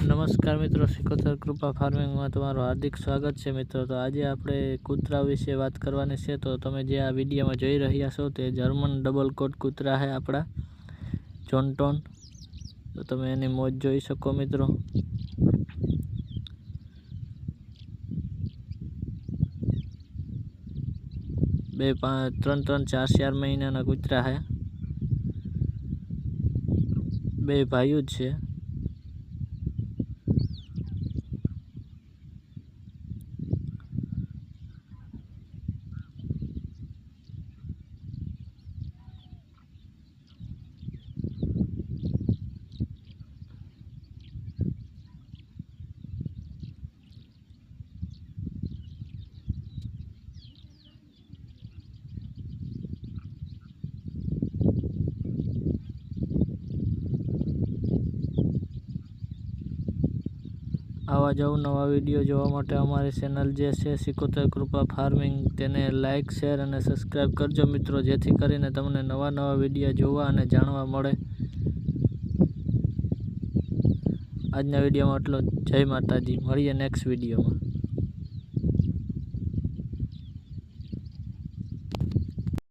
નમસ્કાર મિત્રો, સિકોતર કૃપા ફાર્મિંગમાં તમારું હાર્દિક સ્વાગત છે મિત્રો। તો આજે આપણે કૂતરા વિશે વાત કરવાની છે। તો તમે જે આ વિડીયોમાં જોઈ રહ્યા છો તે જર્મન ડબલ કોટ કૂતરા છે આપણા જોન્ટોન। તો તમે એની મોજ જોઈ શકો મિત્રો। બે 3-4 મહિનાના કૂતરા છે, બે ભાઈઓ જ છે। આવા જ નવા વિડીયો જોવા માટે અમારી ચેનલ જે છે સિકોતર કૃપા ફાર્મિંગ તેને લાઇક, શેર અને સબસ્ક્રાઈબ કરજો મિત્રો, જેથી કરીને તમને નવા વિડીયો જોવા અને જાણવા મળે। આજના વિડીયોમાં એટલો જ। જય માતાજી, મળીએ નેક્સ્ટ વિડીયોમાં।